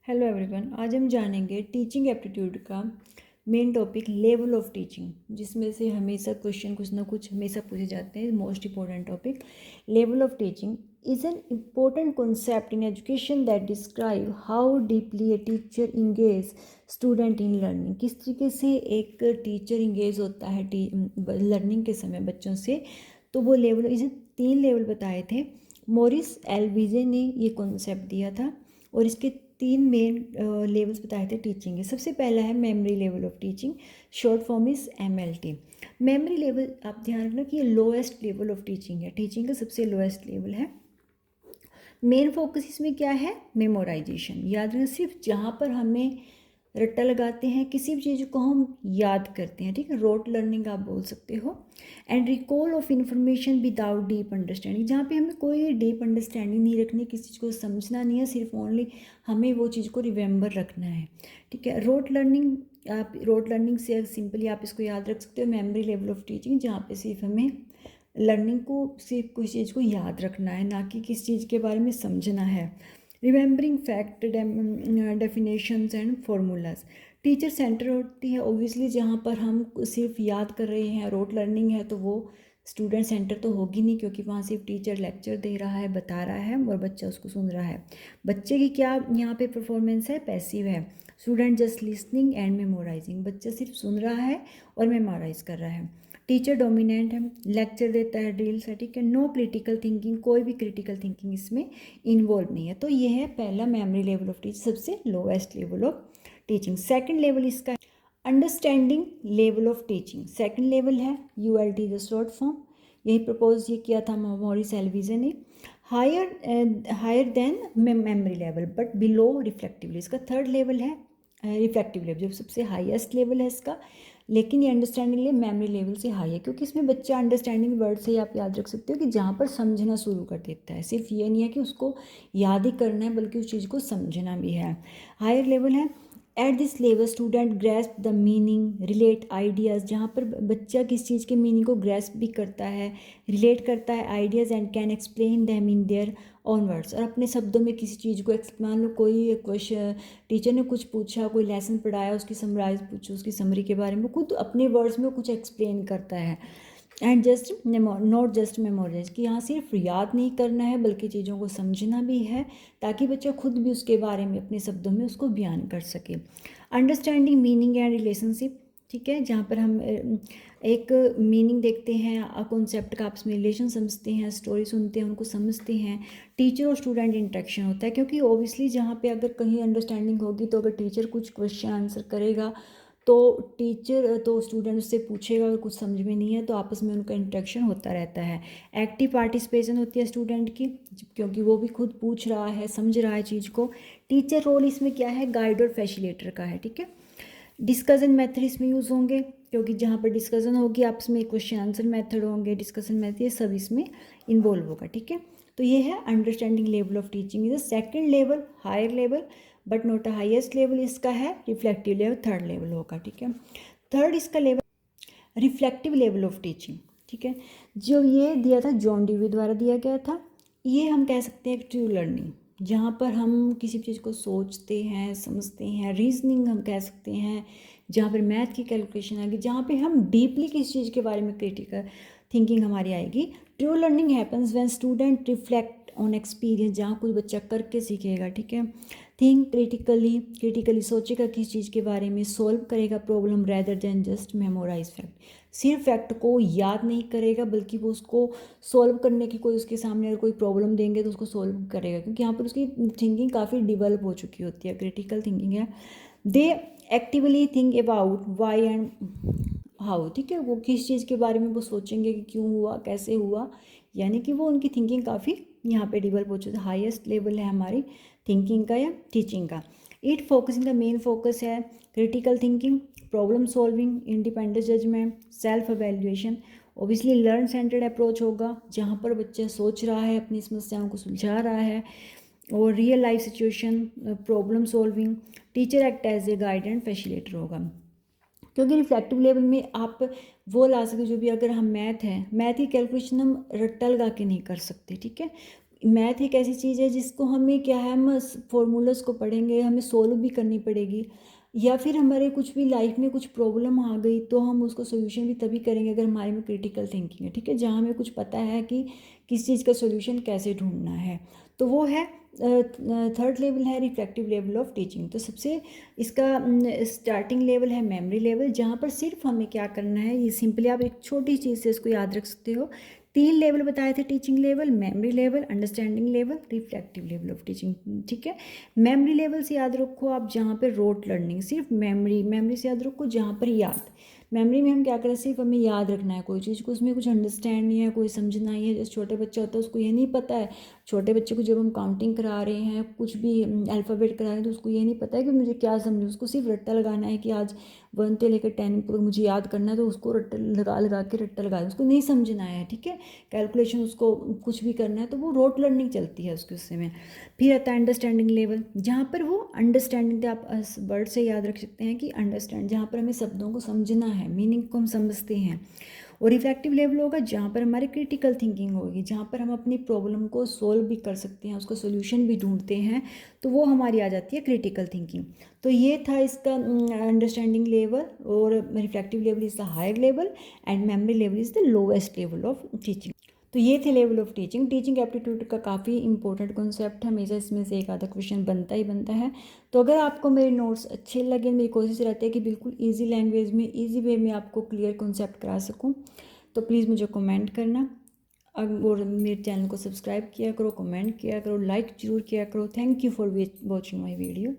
Hello everyone, आज हम जानेंगे टीचिंग एप्टीट्यूड का main topic level of teaching, जिसमें से हमेशा क्वेश्चन कुछ ना कुछ हमेशा पूछे जाते हैं। Most important topic level of teaching is an important concept in education that describe how deeply a teacher engage student in learning. किस तरीके से एक टीचर इंगेज होता है लर्निंग के समय बच्चों से। तो वो लेवल, इसे 3 लेवल बताए थे। मॉरिस एल्विजे ने ये कॉन्सेप्ट दिया था और इसके 3 मेन लेवल्स बताए थे टीचिंग के। सबसे पहला है memory level of teaching, short form is MLT। Memory level आप ध्यान रखना कि ये लोएस्ट लेवल ऑफ टीचिंग है, टीचिंग का सबसे लोएस्ट लेवल है। मेन फोकस इसमें क्या है? मेमोराइजेशन। याद रखना, सिर्फ जहाँ पर हमें रट्टा लगाते हैं, किसी भी चीज़ को हम याद करते हैं, ठीक है, रोट लर्निंग आप बोल सकते हो। And recall of information without deep understanding, जहाँ पे हमें कोई डीप अंडरस्टैंडिंग नहीं रखनी, किसी चीज़ को समझना नहीं है, सिर्फ ओनली हमें वो चीज़ को रिमेंबर रखना है, ठीक है। रोट लर्निंग, आप रोट लर्निंग से सिंपली आप इसको याद रख सकते हो मेमोरी लेवल ऑफ टीचिंग, जहाँ पे सिर्फ हमें लर्निंग को, सिर्फ किसी चीज़ को याद रखना है, ना कि किस चीज़ के बारे में समझना है। Remembering fact, definitions and formulas. Teacher centre होती है ऑब्वियसली, जहाँ पर हम सिर्फ याद कर रहे हैं। रोट लर्निंग है तो वो स्टूडेंट सेंटर तो होगी नहीं, क्योंकि वहाँ सिर्फ टीचर लेक्चर दे रहा है, बता रहा है और बच्चा उसको सुन रहा है। बच्चे की क्या यहाँ पे परफॉर्मेंस है? पैसिव है। Student just listening and memorising, बच्चा सिर्फ सुन रहा है और मेमोराइज कर रहा है। टीचर डोमिनेंट है, लेक्चर देता है, ड्रिल्स है, ठीक है। नो क्रिटिकल थिंकिंग, कोई भी क्रिटिकल थिंकिंग इसमें इन्वॉल्व नहीं है। तो ये है पहला मेमोरी लेवल ऑफ टीचिंग, सबसे lowest level of teaching. Second level इसका understanding level of teaching. Second level है ULT, द शॉर्ट फॉर्म। यही प्रपोज ये किया था मॉरिस एल्विजे ने। Higher than memory level but below reflective. इसका थर्ड लेवल है रिफ्लेक्टिव लेवल, जो सबसे हाईएस्ट लेवल है इसका। लेकिन ये अंडरस्टैंडिंग ले मेमोरी लेवल से हाई है, क्योंकि इसमें बच्चा अंडरस्टैंडिंग वर्ड से ही आप याद रख सकते हो कि जहाँ पर समझना शुरू कर देता है। सिर्फ ये नहीं है कि उसको याद ही करना है, बल्कि उस चीज़ को समझना भी है। हायर लेवल है at this level student grasp the meaning, relate ideas, जहाँ पर बच्चा किस चीज़ के मीनिंग को ग्रेस्प भी करता है, रिलेट करता है ideas and can explain them in their on words, और अपने शब्दों में किसी चीज़ को मान लो कोई क्वेश्चन टीचर ने कुछ पूछा, कोई लेसन पढ़ाया, उसकी समराइज पूछो, उसकी समरी के बारे में खुद अपने वर्ड्स में कुछ एक्सप्लेन करता है। And just not just memorise, कि यहाँ सिर्फ याद नहीं करना है बल्कि चीज़ों को समझना भी है, ताकि बच्चा खुद भी उसके बारे में अपने शब्दों में उसको बयान कर सके। अंडरस्टैंडिंग मीनिंग एंड रिलेशनशिप, ठीक है, जहाँ पर हम एक मीनिंग देखते हैं, कॉन्सेप्ट का आपस में रिलेशन समझते हैं, स्टोरी सुनते हैं, उनको समझते हैं। टीचर और स्टूडेंट इंटरेक्शन होता है, क्योंकि ओबियसली जहाँ पे अगर कहीं अंडरस्टैंडिंग होगी, तो अगर टीचर कुछ क्वेश्चन आंसर करेगा तो स्टूडेंट उससे पूछेगा, अगर कुछ समझ में नहीं है तो आपस में उनका इंटरेक्शन होता रहता है। एक्टिव पार्टिसिपेशन होती है स्टूडेंट की, क्योंकि वो भी खुद पूछ रहा है, समझ रहा है चीज़ को। टीचर रोल इसमें क्या है? गाइड और फैसिलिटेटर का है, ठीक है। डिस्कशन मेथड इसमें यूज़ होंगे, क्योंकि जहाँ पर डिस्कशन होगी आपस में क्वेश्चन आंसर मेथड होंगे, डिस्कशन मेथड, ये सब इसमें इन्वॉल्व होगा, ठीक है। तो ये है understanding level of teaching is second level, higher level but not a highest level. इसका है रिफ्लेक्टिव लेवल, थर्ड लेवल होगा, ठीक है। थर्ड इसका level reflective level of teaching, ठीक है, जो ये दिया था जॉन डीवी द्वारा दिया गया था। ये हम कह सकते हैं ट्रू लर्निंग, जहाँ पर हम किसी चीज़ को सोचते हैं, समझते हैं, रीजनिंग हम कह सकते हैं, जहाँ पर मैथ की कैलकुलेशन आएगी, जहाँ पे हम डीपली किसी चीज़ के बारे में क्रिटिकल थिंकिंग हमारी आएगी। True learning happens when student reflect on experience, जहाँ कोई बच्चा करके सीखेगा, ठीक है। थिंक क्रिटिकली सोचेगा किस चीज़ के बारे में, सोल्व करेगा problem rather than just memorise fact, सिर्फ फैक्ट को याद नहीं करेगा बल्कि वो उसको सोल्व करने की, कोई उसके सामने अगर कोई प्रॉब्लम देंगे तो उसको सोल्व करेगा, क्योंकि यहाँ पर उसकी थिंकिंग काफ़ी डिवेलप हो चुकी होती है, क्रिटिकल थिंकिंग है। They actively think about why and how, ठीक है, वो किस चीज़ के बारे में वो सोचेंगे कि क्यों हुआ, कैसे हुआ, यानी कि वो उनकी थिंकिंग काफ़ी यहाँ पे डेवलप हो चुकी है। हाईएस्ट लेवल है हमारी थिंकिंग का या टीचिंग का। It focusing, the main focus है critical thinking, problem solving, independent judgement, self evaluation. Obviously learn centred approach होगा, जहाँ पर बच्चा सोच रहा है, अपनी समस्याओं को सुलझा रहा है, और real life situation, problem solving. Teacher act as a guide and facilitator होगा, क्योंकि रिफ्लेक्टिव लेवल में आप वो ला सकते, जो भी अगर हम मैथ की कैलकुलेशन हम रट्टा लगा के नहीं कर सकते, ठीक है। मैथ एक ऐसी चीज़ है जिसको हमें क्या है, हम फॉर्मूलाज को पढ़ेंगे, हमें सोल्व भी करनी पड़ेगी, या फिर हमारे कुछ भी लाइफ में कुछ प्रॉब्लम आ गई तो हम उसको सोल्यूशन भी तभी करेंगे अगर हमारे में क्रिटिकल थिंकिंग है, ठीक है, जहाँ हमें कुछ पता है कि किस चीज़ का सोल्यूशन कैसे ढूंढना है। तो वो है थर्ड लेवल है रिफ्लेक्टिव लेवल ऑफ टीचिंग। तो सबसे इसका स्टार्टिंग लेवल है मेमोरी लेवल, जहाँ पर सिर्फ हमें क्या करना है, ये सिंपली आप एक छोटी चीज़ से इसको याद रख सकते हो। 3 लेवल बताए थे teaching level, memory level, understanding level, reflective level of teaching, ठीक है। मेमोरी लेवल से याद रखो आप जहाँ पर रोट लर्निंग, सिर्फ मेमोरी से याद रखो जहाँ पर याद। मेमोरी में हम क्या करें, सिर्फ हमें याद रखना है कोई चीज़ को, उसमें कुछ अंडरस्टैंड नहीं है, कोई समझना नहीं है। जैसे छोटे बच्चा होता है उसको ये नहीं पता है, छोटे बच्चे को जब हम काउंटिंग करा रहे हैं, कुछ भी अल्फ़ाबेट करा रहे हैं, तो उसको ये नहीं पता है कि मुझे क्या समझूँ, उसको सिर्फ रट्टा लगाना है कि आज 1 से लेकर 10 तक मुझे याद करना है, तो उसको रट्टा लगा लगा के रट्टा लगा, उसको नहीं समझना है, ठीक है। कैलकुलेशन उसको कुछ भी करना है तो वो रोट लर्निंग चलती है उसके उससे में। फिर आता है अंडरस्टैंडिंग लेवल, जहाँ पर वो अंडरस्टैंडिंग, आप वर्ड से याद रख सकते हैं कि अंडरस्टैंड, जहाँ पर हमें शब्दों को समझना है, मीनिंग को हम समझते हैं। और रिफ्लेक्टिव लेवल होगा जहाँ पर हमारी क्रिटिकल थिंकिंग होगी, जहाँ पर हम अपनी प्रॉब्लम को सोल्व भी कर सकते हैं, उसका सोल्यूशन भी ढूंढते हैं, तो वो हमारी आ जाती है क्रिटिकल थिंकिंग। तो ये था इसका अंडरस्टैंडिंग लेवल, और reflective level is the higher level and memory level is the lowest level of teaching. तो ये थे level of teaching. Teaching aptitude का काफ़ी इंपॉर्टेंट कॉन्सेप्ट है, हमेशा इसमें से एक आधा क्वेश्चन बनता ही बनता है। तो अगर आपको मेरे नोट्स अच्छे लगे, मेरी कोशिश रहती है कि बिल्कुल ईजी लैंग्वेज में, ईजी वे में आपको क्लियर कॉन्सेप्ट करा सकूँ, तो प्लीज़ मुझे कमेंट करना, और मेरे चैनल को सब्सक्राइब किया करो, कमेंट किया करो, लाइक ज़रूर किया करो। Thank you for watching my video.